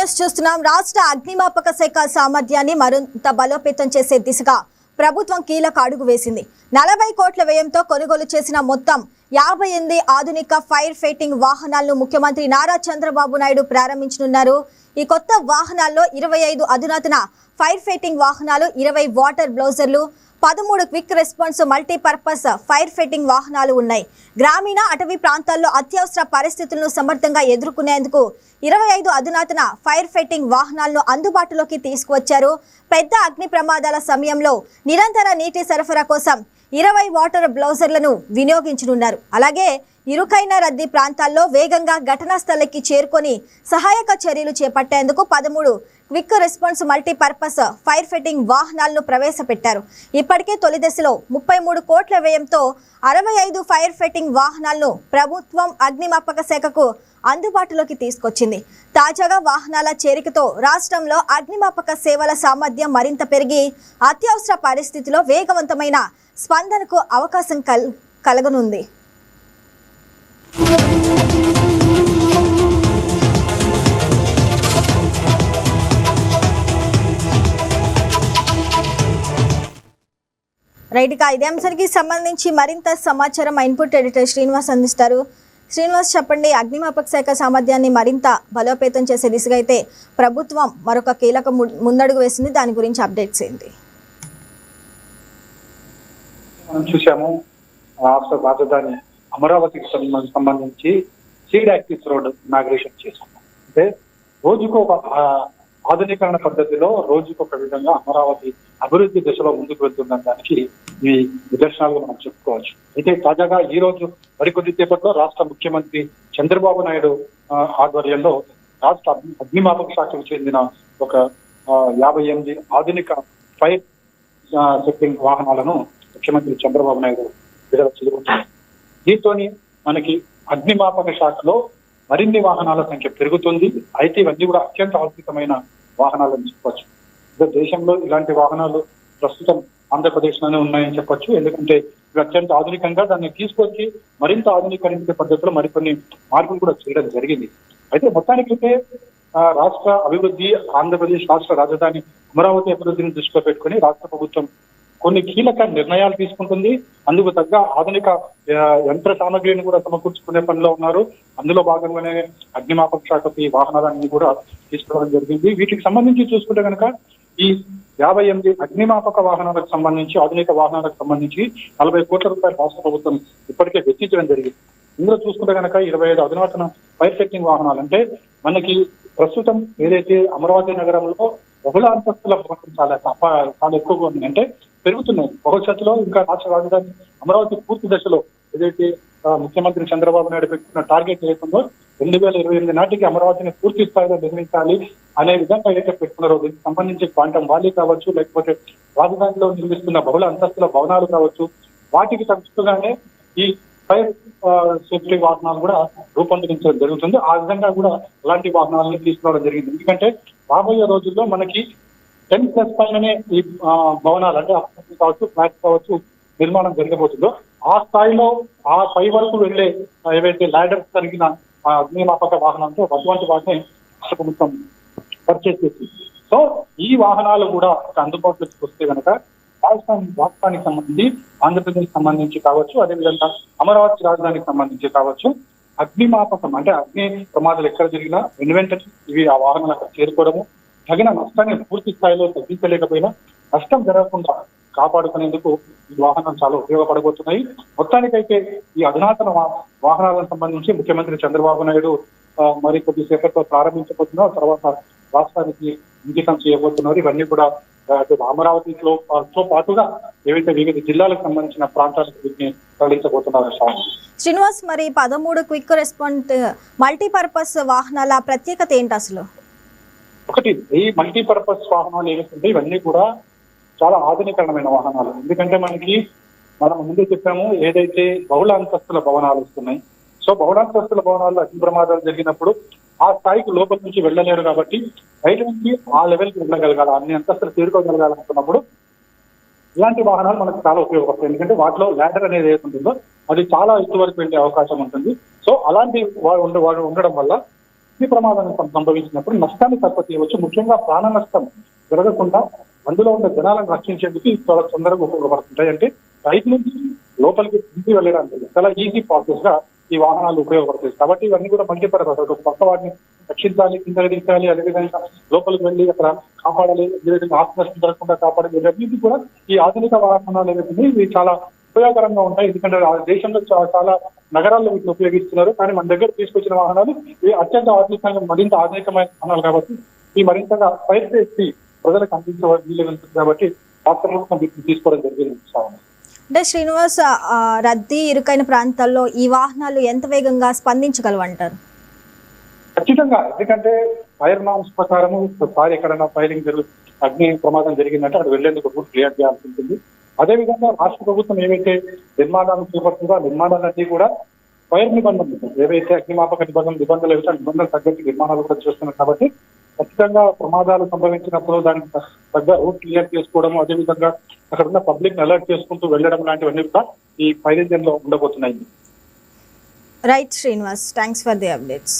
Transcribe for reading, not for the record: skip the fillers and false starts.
News చూస్తున్నాం. రాష్ట్ర అగ్నిమాపక శాఖ సామర్థ్యాన్ని మరింత బలోపేతం చేసే దిశగా ప్రభుత్వం కీలక అడుగు వేసింది. 40 కోట్ల వ్యయంతో కొనుగోలు చేసిన మొత్తం 58 ఆధునిక ఫైర్ ఫైటింగ్ వాహనాలను ముఖ్యమంత్రి నారా చంద్రబాబు నాయుడు ప్రారంభించనున్నారు. ఈ కొత్త వాహనాల్లో 25 అధునాతన ఫైర్ ఫైటింగ్ వాహనాలు, 20 వాటర్ బ్లౌజర్లు, 13 quick response multipurpose fire fighting వాహనాలు ఉన్నాయి. గ్రామీణ అటవీ ప్రాంతాల్లో అత్యవసర పరిస్థితులను సమర్థంగా ఎదుర్కొనేందుకు 25 అధునాతన ఫైర్ ఫైటింగ్ వాహనాలను అందుబాటులోకి తీసుకువచ్చారు. పెద్ద అగ్ని ప్రమాదాల సమయంలో నిరంతర నీటి సరఫరా కోసం 20 వాటర్ బ్లౌజర్లను వినియోగించనున్నారు. అలాగే ఇరుకైన రద్దీ ప్రాంతాల్లో వేగంగా ఘటనా స్థలికి చేరుకొని సహాయక చర్యలు చేపట్టేందుకు 13 quick response multipurpose fire fighting వాహనాలను ప్రవేశపెట్టారు. ఇప్పటికే తొలి దశలో 33 కోట్ల వ్యయంతో 65 ఫైర్ ఫైటింగ్ వాహనాలను ప్రభుత్వం అగ్నిమాపక శాఖకు అందుబాటులోకి తీసుకొచ్చింది. తాజాగా వాహనాల చేరికతో రాష్ట్రంలో అగ్నిమాపక సేవల సామర్థ్యం మరింత పెరిగి అత్యవసర పరిస్థితిలో వేగవంతమైన స్పందనకు అవకాశం కలగనుంది. రైట్ గా ఇదే అంశానికి సంబంధించి మరింత సమాచారం ఇన్పుట్ ఎడిటర్ శ్రీనివాస్ అందిస్తారు. శ్రీనివాస్, చెప్పండి. అగ్నిమాపక శాఖ సామర్థ్యాన్ని మరింత బలోపేతం చేసే దిశగా అయితే ప్రభుత్వం మరొక కీలక ముందడుగు వేసింది. దాని గురించి అప్డేట్స్ ఏంటి? మనం చూసాము, రాష్ట్ర రాజధాని అమరావతికి సంబంధించి సీడ్ యాక్సిస్ రోడ్ ఇనాగ్రేషన్ చేశాము. అంటే రోజుకు ఒక ఆధునీకరణ పద్ధతిలో రోజుకొక విధంగా అమరావతి అభివృద్ధి దశలో ముందుకు వెళ్తున్న దానికి ఈ నిదర్శనాలుగా మనం చెప్పుకోవచ్చు. అయితే తాజాగా ఈ రోజు మరికొద్ది సేపట్లో రాష్ట్ర ముఖ్యమంత్రి చంద్రబాబు నాయుడు ఆధ్వర్యంలో రాష్ట్ర అగ్నిమాపక శాఖకు చెందిన ఒక 58 ఆధునిక ఫైర్ సెట్టింగ్ వాహనాలను ముఖ్యమంత్రి చంద్రబాబు నాయుడు విడుదల చేయబోతున్నారు. దీంతో మనకి అగ్నిమాపక శాఖలో మరిన్ని వాహనాల సంఖ్య పెరుగుతుంది. అయితే ఇవన్నీ కూడా అత్యంత ఆధునికమైన వాహనాలని చెప్పొచ్చు. దేశంలో ఇలాంటి వాహనాలు ప్రస్తుతం ఆంధ్రప్రదేశ్లోనే ఉన్నాయని చెప్పొచ్చు. ఎందుకంటే ఇవి అత్యంత ఆధునికంగా దాన్ని తీసుకొచ్చి మరింత ఆధునీకరించే పద్ధతిలో మరికొన్ని మార్పులు కూడా చేయడం జరిగింది. అయితే మొత్తానికైతే రాష్ట్ర అభివృద్ధి, ఆంధ్రప్రదేశ్ రాష్ట్ర రాజధాని అమరావతి అభివృద్ధిని దృష్టిలో పెట్టుకుని రాష్ట్ర ప్రభుత్వం కొన్ని కీలక నిర్ణయాలు తీసుకుంటుంది. అందుకు తగ్గ ఆధునిక యంత్ర సామగ్రిని కూడా సమకూర్చుకునే పనిలో ఉన్నారు. అందులో భాగంగానే అగ్నిమాపక శాఖకు ఈ వాహనాలన్నీ కూడా తీసుకోవడం జరిగింది. వీటికి సంబంధించి చూసుకుంటే కనుక ఈ 58 అగ్నిమాపక వాహనాలకు సంబంధించి, ఆధునిక వాహనాలకు సంబంధించి 40 కోట్ల రూపాయలు రాష్ట్ర ప్రభుత్వం ఇప్పటికే వెచ్చించడం జరిగింది. ఇందులో చూసుకుంటే కనుక 25 అధునాతన ఫైర్ ఫైటింగ్ వాహనాలు. అంటే మనకి ప్రస్తుతం ఏదైతే అమరావతి నగరంలో బహుళ అంతస్తుల భవనం చాలా ఎక్కువగా ఉంది, అంటే పెరుగుతున్నాయి. భవిష్యత్తులో ఇంకా రాష్ట్ర రాజధాని అమరావతి పూర్తి దశలో ఏదైతే ముఖ్యమంత్రి చంద్రబాబు నాయుడు పెట్టిన టార్గెట్ ఏదైతుందో 2028 నాటికి అమరావతిని పూర్తి స్థాయిలో నిర్మించాలి అనే విధంగా ఏదైతే పెట్టుకున్నారో దీనికి సంబంధించి క్వాంటమ్ వ్యాలీ కావచ్చు, లేకపోతే రాజధానిలో నిర్మిస్తున్న బహుళ అంతస్తుల భవనాలు కావచ్చు, వాటికి తగ్గట్టుగానే ఈ ఫైర్ సేఫ్టీ వాహనాలు కూడా రూపొందించడం జరుగుతుంది. ఆ విధంగా కూడా అలాంటి వాహనాలను తీసుకురావడం జరిగింది. ఎందుకంటే రాబోయే రోజుల్లో మనకి 10+ పైననే ఈ భవనాలు, అంటే అపార్ట్మెంట్ కావచ్చు, ఫ్లాట్స్ కావచ్చు నిర్మాణం జరగబోతుందో ఆ స్థాయిలో ఆ పై వరకు వెళ్లే ఏవైతే ల్యాడర్స్ కలిగిన అగ్నిమాపక వాహనాలతో అటువంటి వాటిని రాష్ట్ర ప్రభుత్వం పర్చేస్ చేసింది. సో ఈ వాహనాలు కూడా అందుబాటులోకి వస్తే కనుక రాష్ట్రానికి సంబంధించి, ఆంధ్రప్రదేశ్ సంబంధించి కావచ్చు, అదేవిధంగా అమరావతి రాజధానికి సంబంధించి కావచ్చు, అగ్నిమాపకం అంటే అగ్ని ప్రమాదాలు ఎక్కడ జరిగినా వెంటనే ఇవి ఆ వాహనాలు అక్కడ చేరుకోవడము, తగిన నష్టాన్ని పూర్తి స్థాయిలో తగ్గించలేకపోయినా నష్టం జరగకుండా కాపాడుకునేందుకు ఈ వాహనాలు చాలా ఉపయోగపడబోతున్నాయి. మొత్తానికైతే ఈ అధునాతన వాహనాలకు సంబంధించి ముఖ్యమంత్రి చంద్రబాబు నాయుడు మరి కొద్దిసేపట్లో ప్రారంభించబోతున్నారు. తర్వాత రాష్ట్రానికి అంకితం చేయబోతున్నారు. ఇవన్నీ కూడా అమరావతిలో పాటుగా ఏవైతే వివిధ జిల్లాలకు సంబంధించిన ప్రాంతాలకు వీటిని తరలించబోతున్నారు. శ్రీనివాస్, మరి 13 క్విక్ రెస్పాన్స్ మల్టీపర్పస్ వాహనాల ప్రత్యేకత ఏంటి అసలు? ఒకటి, ఈ మల్టీపర్పస్ వాహనాలు ఏవైతే ఇవన్నీ కూడా చాలా ఆధునికరమైన వాహనాలు. ఎందుకంటే మనం ముందే చెప్పాము, ఏదైతే బహుళ అంతస్తుల భవనాలు వస్తున్నాయి. సో బహుళ అంతస్తుల భవనాల్లో అగ్ని ప్రమాదాలు జరిగినప్పుడు ఆ స్థాయికి లోపల నుంచి వెళ్ళలేరు కాబట్టి బయట నుంచి ఆ లెవెల్కి వెళ్ళగలగాలి, అన్ని అంతస్తులు చేరుకోగలగాలనుకున్నప్పుడు ఇలాంటి వాహనాలు మనకు చాలా ఉపయోగపడతాయి. ఎందుకంటే వాటిలో ల్యాడర్ అనేది ఏది ఉంటుందో అది చాలా ఎత్తు వరకు వెళ్ళే అవకాశం ఉంటుంది. సో అలాంటి వాడు ఉండడం వల్ల అగ్ని ప్రమాదం సంభవించినప్పుడు నష్టాన్ని తక్కువ చేయవచ్చు. ముఖ్యంగా ప్రాణ నష్టం జరగకుండా అందులో ఉన్న జనాలను రక్షించేందుకు ఇవి చాలా తొందరగా ఉపయోగపడుతుంటాయి. అంటే రైతు నుంచి లోపలికి ఇంటి వెళ్ళడానికి చాలా ఈజీ ప్రాసెస్ గా ఈ వాహనాలు ఉపయోగపడతాయి. కాబట్టి ఇవన్నీ కూడా మంచిపడతాయి. పక్క వాటిని రక్షించాలి, కింద దించాలి, అదేవిధంగా లోపలికి వెళ్ళి అక్కడ కాపాడాలి, అదేవిధంగా ఆస్తి నష్టం జరగకుండా కాపాడాలి. ఇవన్నీ కూడా ఈ ఆధునిక వాహనాలు ఏవైతే ఇవి చాలా ఉపయోగకరంగా ఉంటాయి. ఎందుకంటే ఆ దేశంలో చాలా నగరాల్లో వీటిని ఉపయోగిస్తున్నారు. కానీ మన దగ్గర తీసుకొచ్చిన వాహనాలు ఇవి అత్యంత ఆధునికంగా మరింత ఆధునికమైన వాహనాలు కాబట్టి ఈ మరింతగా ఫైర్ సేఫ్టీ ప్రజలకు అందించే ఉంటుంది. కాబట్టి రాష్ట్ర ప్రభుత్వం వీటిని తీసుకోవడం జరిగింది. అంటే శ్రీనివాస్, రద్దీ ఇరుకైన ప్రాంతాల్లో ఈ వాహనాలు ఎంత వేగంగా స్పందించగలవంటారు? ఖచ్చితంగా, ఎందుకంటే ఫైర్ నామ్స్ ప్రకారం ఒకసారి ఎక్కడైనా ఫైరింగ్ అగ్ని ప్రమాదం జరిగిందంటే అక్కడ వెళ్లేందుకు రూట్ క్లియర్ చేయాల్సి ఉంటుంది. అదేవిధంగా రాష్ట్ర ప్రభుత్వం ఏవైతే నిర్మాణాలు చేపడుతుందో ఆ నిర్మాణాలన్నీ కూడా ఫైర్ నిబంధనలు ఏవైతే అగ్నిమాపక నిబంధనలు ఏవైతే నిబంధనలు తగ్గట్టు నిర్మాణాలు కూడా చేస్తున్నారు. కాబట్టి ఖచ్చితంగా ప్రమాదాలు సంభవించినప్పుడు దానికి తగ్గ రూట్ క్లియర్ చేసుకోవడం, అదేవిధంగా అక్కడ ఉన్న పబ్లిక్ ని అలర్ట్ చేసుకుంటూ వెళ్ళడం లాంటివన్నీ కూడా ఈ ఫైర్ ఇంజిన్ లో ఉండబోతున్నాయి. Right Srinivas, thanks for the updates.